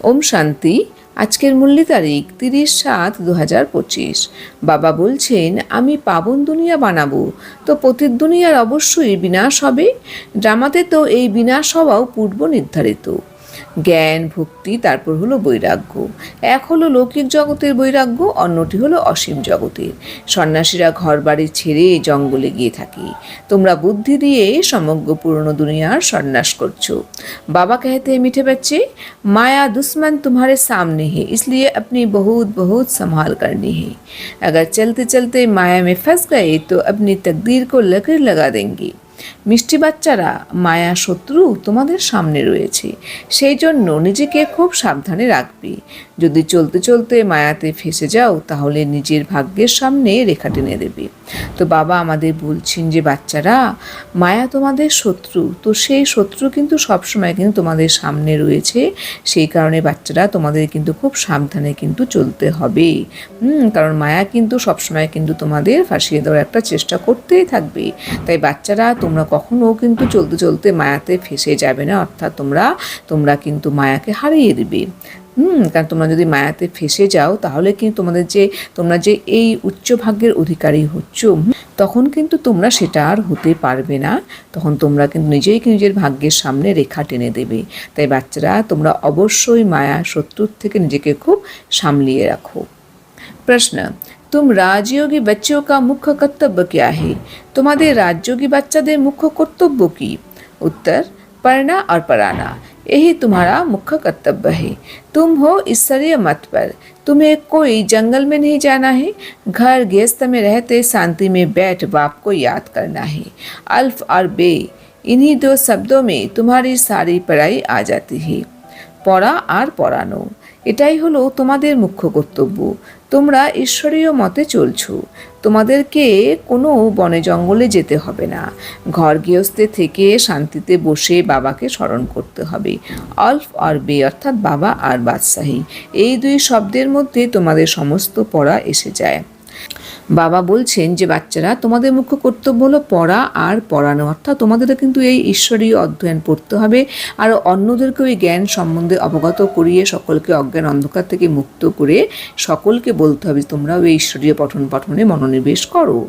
ওম শান্তি। আজকের মূল্য তারিখ 30/7/2025। বাবা বলছেন, আমি পাবন দুনিয়া বানাবো, তো পতিত দুনিয়ার অবশ্যই বিনাশ হবে। ড্রামাতে তো এই বিনাশ হওয়াও পূর্ব নির্ধারিত। জ্ঞান, ভক্তি, তারপর হলো বৈরাগ্য। এক হলো লৌকিক জগতের বৈরাগ্য, অন্যটি হলো অসীম জগতের। সন্ন্যাসীরা ঘর বাড়ি ছেড়ে জঙ্গলে গিয়ে থাকে। তোমরা বুদ্ধি দিয়ে সমগ্র পুরনো দুনিয়ার সন্ন্যাস করছো। बाबा कहते हैं मीठे बच्चे, माया दुश्मन तुम्हारे सामने है, इसलिए अपनी बहुत बहुत संभाल करनी है। अगर चलते चलते माया में फंस गए तो अपनी तकदीर को लकीर लगा देंगे। মিষ্টি বাচ্চারা, মায়া শত্রু তোমাদের সামনে রয়েছে, সেই জন্য নিজেকে খুব সাবধানে রাখবে। যদি চলতে চলতে মায়াতে ফেসে যাও তাহলে নিজের ভাগ্যের সামনে রেখা টেনে দেবে। তো বাবা আমাদের বলছেন যে বাচ্চারা, মায়া তোমাদের শত্রু, তো সেই শত্রু কিন্তু সবসময় কিন্তু তোমাদের সামনে রয়েছে। সেই কারণে বাচ্চারা তোমাদের কিন্তু খুব সাবধানে কিন্তু চলতে হবে। কারণ মায়া কিন্তু সবসময় কিন্তু তোমাদের ফাঁসিয়ে দেওয়ার একটা চেষ্টা করতেই থাকবে। তাই বাচ্চারা, তোমরা কখনো কিন্তু চলতে চলতে মায়াতে ফেসে যাবে না, অর্থাৎ তোমরা কিন্তু মায়াকে হারিয়ে দিবে। কারণ তোমরা যদি মায়াতে ফেসে যাও তাহলে কিন্তু তোমরা যে এই উচ্চ ভাগ্যের অধিকারী হচ্ছ, তখন কিন্তু তোমরা সেটা আর হতে পারবে না। তখন তোমরা কিন্তু নিজের ভাগ্যের সামনে রেখা টেনে দেবে। তাই বাচ্চারা, তোমরা অবশ্যই মায়া শত্রুর থেকে নিজেকে খুব সামলিয়ে রাখো। প্রশ্ন, तुम राजयोगी बच्चों का मुख्य कर्तव्य क्या है? तुम्हारे राजयोगी बच्चाদের मुख्य कर्तव्य की? उत्तर, पढ़ना और पढ़ाना, यही तुम्हारा मुख्य कर्तव्य है। तुम हो ईश्वरीय मत पर, तुम्हें कोई जंगल में नहीं जाना है। घर गृहस्थ में रहते शांति में बैठ बाप को याद करना है। अल्फ और बे, इन्हीं दो शब्दों में तुम्हारी सारी पढ़ाई आ जाती है। পড়া আর পড়ানো, এটাই হলো তোমাদের মুখ্য কর্তব্য। তোমরা ঈশ্বরীয় মতে চলছো, তোমাদেরকে কোনো বনে জঙ্গলে যেতে হবে না। ঘর গৃহস্থে থেকে শান্তিতে বসে বাবাকে স্মরণ করতে হবে। আলফ আর বে অর্থাৎ বাবা আর বাদশাহী, এই দুই শব্দের মধ্যে তোমাদের সমস্ত পড়া এসে যায়। বাবা বলছেন যে বাচ্চারা, তোমাদের মুখ্য কর্তব্য হলো পড়া আর পড়ানো, অর্থাৎ তোমাদেরও কিন্তু এই ঈশ্বরীয় অধ্যয়ন পড়তে হবে আর অন্যদেরকেও এই জ্ঞান সম্বন্ধে অবগত করিয়ে সকলকে অজ্ঞান অন্ধকার থেকে মুক্ত করে সকলকে বলতে হবে তোমরাও এই ঈশ্বরীয় পঠনে মনোনিবেশ করো।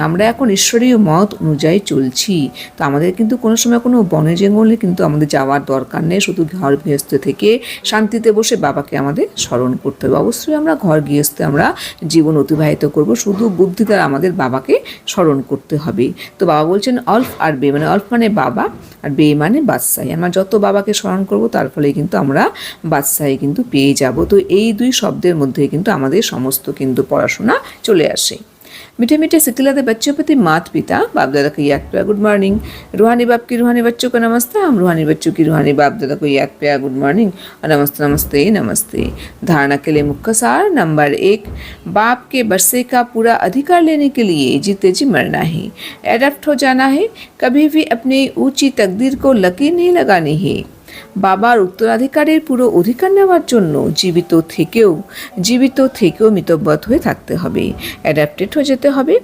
আমরা এখন ঈশ্বরীয় মত অনুযায়ী চলছি, তো আমাদের কিন্তু কোনো সময় কোনো বনে জঙ্গলে কিন্তু আমাদের যাওয়ার দরকার নেই। শুধু ঘর গৃহস্থ থেকে শান্তিতে বসে বাবাকে আমাদের স্মরণ করতে হবে। অবশ্যই আমরা ঘর গৃহস্থে আমরা জীবন অতিবাহিত করব, শুধু বুদ্ধি দ্বারা আমাদের বাবাকে স্মরণ করতে হবে। তো বাবা বলছেন অল্ফ আর বে, মানে অল্ফ মানে বাবা আর বে মানে বাদশাহী। আমরা যত বাবাকে স্মরণ করব তার ফলে কিন্তু আমরা বাদশাহী কিন্তু পেয়ে যাব। তো এই দুই শব্দের মধ্যে কিন্তু আমাদের সমস্ত কিন্তু পড়াশোনা চলে আসে। मीठे मीठे सिकिलाते बच्चों प्रति माता पिता बाप दादा को याद प्यार गुड मॉर्निंग। रूहानी बाप की रूहानी बच्चों को नमस्ते। हम रूहानी बच्चों की रूहानी बाप दादा को याद प्यार गुड मॉर्निंग और नमस्ते नमस्ते नमस्ते। धारणा के लिए मुख्य सार नंबर 1, बाप के बरसे का पूरा अधिकार लेने के लिए जीते जी मरना है, एडप्ट हो जाना है। कभी भी अपनी ऊंची तकदीर को लकीर नहीं लगानी है। বাবার উত্তরাধিকারের পুরো অধিকার নেওয়ার জন্য জীবিত থেকেও মিতব্যত হয়ে থাকতে হবে, অ্যাডাপ্টেড হয়ে যেতে হবে।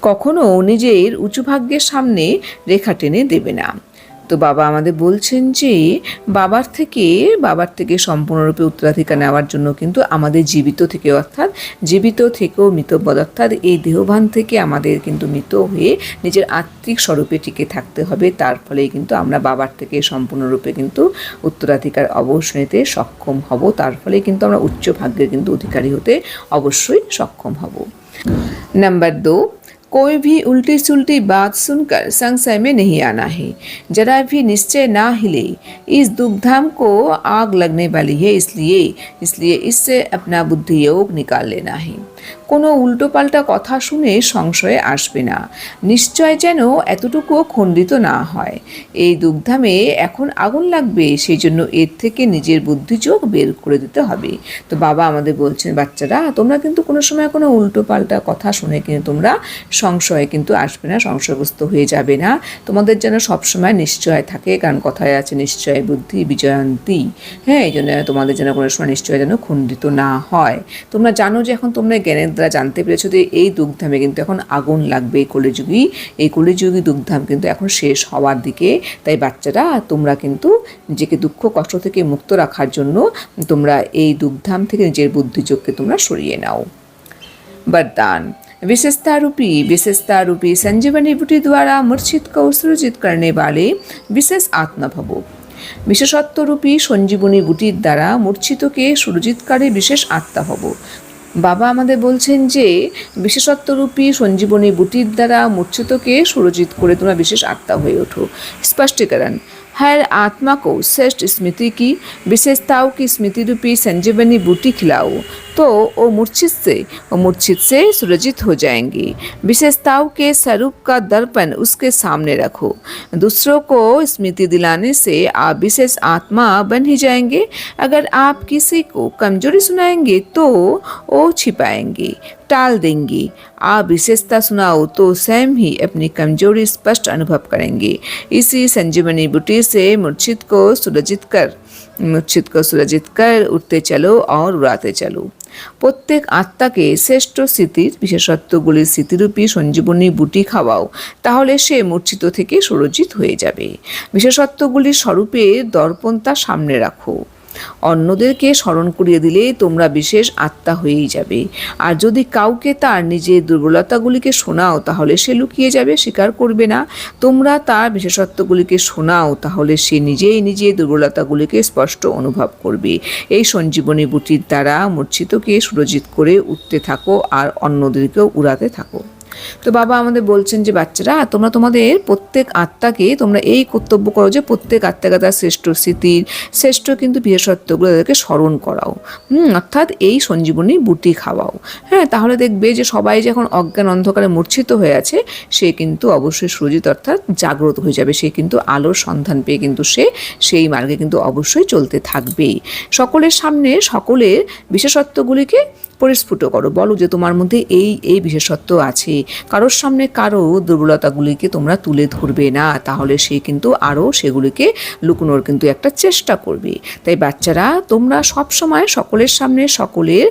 কখনো নিজের উঁচু ভাগ্যের সামনে রেখা টেনে দেবে না। তো বাবা আমাদের বলছেন যে বাবার থেকে সম্পূর্ণরূপে উত্তরাধিকার নেওয়ার জন্য কিন্তু আমাদের জীবিত থেকেও মিতব্যত, অর্থাৎ এই দেহভান থেকে আমাদের কিন্তু মৃত হয়ে নিজের আত্মিক স্বরূপে টিকে থাকতে হবে। তার ফলেই কিন্তু আমরা বাবার থেকে সম্পূর্ণরূপে কিন্তু উত্তরাধিকার অবশ্যই নিতে সক্ষম হব। তার ফলে কিন্তু আমরা উচ্চ ভাগ্যের কিন্তু অধিকারী হতে অবশ্যই সক্ষম হব। নাম্বার 2, कोई भी उल्टी सुल्टी बात सुनकर संशय में नहीं आना है। जरा भी निश्चय ना हिले, इस दुग्धाम को आग लगने वाली है, इसलिए इससे अपना बुद्धि योग निकाल लेना है। কোনো উল্টোপাল্টা কথা শুনে সংশয়ে আসবে না, নিশ্চয় যেন এতটুকুও খণ্ডিত না হয়। এই দুগ্ধামে এখন আগুন লাগবে, সেই জন্য এর থেকে নিজের বুদ্ধিযোগ বের করে দিতে হবে। তো বাবা আমাদের বলছেন বাচ্চারা, তোমরা কিন্তু কোনো সময় কোনো উল্টোপাল্টা কথা শুনে কিন্তু তোমরা সংশয়ে কিন্তু আসবে না, সংশয়গ্রস্ত হয়ে যাবে না। তোমাদের যেন সবসময় নিশ্চয় থাকে, কারণ কথায় আছে নিশ্চয় বুদ্ধি বিজয়ন্তী। এই জন্য তোমাদের যেন কোনো সময় নিশ্চয় যেন খণ্ডিত না হয়। তোমরা জানো যে এখন তোমরা জ্ঞান জ্ঞানের দ্বারা জানতে পেরেছো যে এই দুগ্ধামে কিন্তু এখন আগুন লাগবে, এই কলিযুগী দুগ্ধাম কিন্তু এখন শেষ হওয়ার দিকে। তাই বাচ্চারা তোমরা কিন্তু নিজেকে দুঃখ কষ্ট থেকে মুক্ত রাখার জন্য তোমরা এই দুগ্ধাম থেকে নিজের বুদ্ধিযোগকে তোমরা সরিয়ে নাও। वरदान विशेषता रूपी संजीवनी बूटी द्वारा मूर्छित को सृजित करने वाले विशेष आत्मा भवो। विशेषत्व रूपी संजीवनी बुटिर द्वारा मूर्छितকে সুরজিতকারী বিশেষ আত্মা হব। বাবা আমাদের বলছেন যে বিশেষত্বরূপী সঞ্জীবনী বুটির দ্বারা মূর্ছিতকে সুরজিত করে তোমরা বিশেষ আত্মা হয়ে ওঠো। स्पष्टीकरण हर आत्मा को श्रेष्ठ स्मृति की विशेषताओं की स्मृति रूपी संजीवनी बूटी खिलाओ तो वो मूर्छित से सुरजित हो जाएंगी। विशेषताओं के स्वरूप का दर्पण उसके सामने रखो। दूसरों को स्मृति दिलाने से आप विशेष आत्मा बन ही जाएंगे। अगर आप किसी को कमजोरी सुनाएंगे तो वो छिपाएंगी, टाल देंगी। आप विशेषता सुनाओ तो स्वयं ही अपनी कमजोरी स्पष्ट अनुभव करेंगे। इसी संजीवनी बूटी से मूर्छित को सुरजित कर उठते चलो और उड़ाते चलो। প্রত্যেক আত্মাকে শ্রেষ্ঠ স্মৃতির বিশেষত্বগুলির স্মৃতিরূপী সঞ্জীবনী বুটি খাওয়াও, তাহলে সে মূর্ছিত থেকে সুরজিত হয়ে যাবে। বিশেষত্বগুলির স্বরূপের দর্পণ তার সামনে রাখো। অন্যদেরকে স্মরণ করিয়ে দিলে তোমরা বিশেষ আত্মা হয়েই যাবে। আর যদি কাউকে তার নিজের দুর্বলতাগুলিকে শোনাও তাহলে সে লুকিয়ে যাবে, স্বীকার করবে না। তোমরা তার বিশেষত্বগুলিকে শোনাও তাহলে সে নিজেই নিজের দুর্বলতাগুলিকে স্পষ্ট অনুভব করবে। এই সঞ্জীবনী বুটির দ্বারা মূর্ছিতকে সুরজিত করে উঠতে থাকো আর অন্যদেরকেও উড়াতে থাকো। তো বাবা আমাদের বলছেন যে বাচ্চারা তোমরা তোমাদের প্রত্যেক আত্মাকে তোমরা এই কর্তব্য করো যে প্রত্যেক আত্মাকে তার শ্রেষ্ঠ স্মৃতির শ্রেষ্ঠ কিন্তু বিশেষত্বগুলো তাদেরকে স্মরণ করাও, অর্থাৎ এই সঞ্জীবনী বুটি খাওয়াও। হ্যাঁ, তাহলে দেখবে যে সবাই যে এখন অজ্ঞান অন্ধকারে মূর্ছিত হয়ে আছে সে কিন্তু অবশ্যই সুরজিত অর্থাৎ জাগ্রত হয়ে যাবে। সে কিন্তু আলোর সন্ধান পেয়ে কিন্তু সে সেই মার্গে কিন্তু অবশ্যই চলতে থাকবেই। সকলের সামনে সকলের বিশেষত্বগুলিকে পরিস্ফুট করো, বলো যে তোমার মধ্যে এই বিশেষত্ব আছে। কারোর সামনে কারো দুর্বলতাগুলিকে তোমরা তুলে ধরবে না, তাহলে সে কিন্তু আরও সেগুলিকে লুকোনোর কিন্তু একটা চেষ্টা করবে। তাই বাচ্চারা তোমরা সব সময় সকলের সামনে সকলের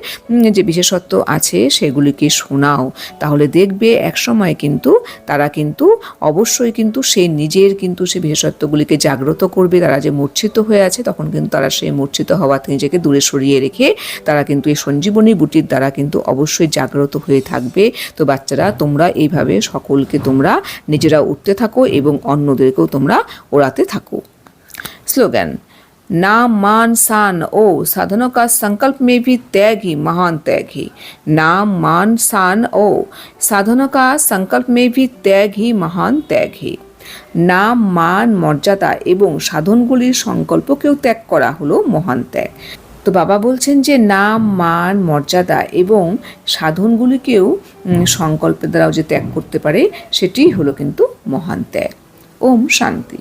যে বিশেষত্ব আছে সেগুলিকে শোনাও, তাহলে দেখবে এক সময় কিন্তু তারা কিন্তু অবশ্যই কিন্তু সে নিজের কিন্তু সে বিশেষত্বগুলিকে জাগ্রত করবে। তারা যে মূর্ছিত হয়ে আছে তখন কিন্তু তারা সেই মূর্ছিত হওয়া থেকে নিজেকে দূরে সরিয়ে রেখে তারা কিন্তু এই সঞ্জীবনী বুটির দ্বারা কিন্তু অবশ্যই জাগ্রত হয়ে থাকবে। তো বাচ্চারা তোমরা এইভাবে সকলকে তোমরা নিজেরা উঠতে থাকো এবং অন্যদেরকেও তোমরা ওড়াতে থাকো। স্লোগান नाम मान शान ओ साधनों का संकल्प में भी त्याग ही महान त्याग ही। नाम मान शान ओ साधनों का संकल्प में भी त्याग ही महान त्याग ही। नाम मान মর্যাদা এবং সাধনগুলির সংকল্পকেও ত্যাগ করা হলো মহান ত্যাগ। তো বাবা বলছেন যে নাম মান মর্যাদা এবং সাধনগুলিকেও সংকল্পের দ্বারাও যে ত্যাগ করতে পারে সেটি হলো কিন্তু মহান ত্যাগ। ওম শান্তি।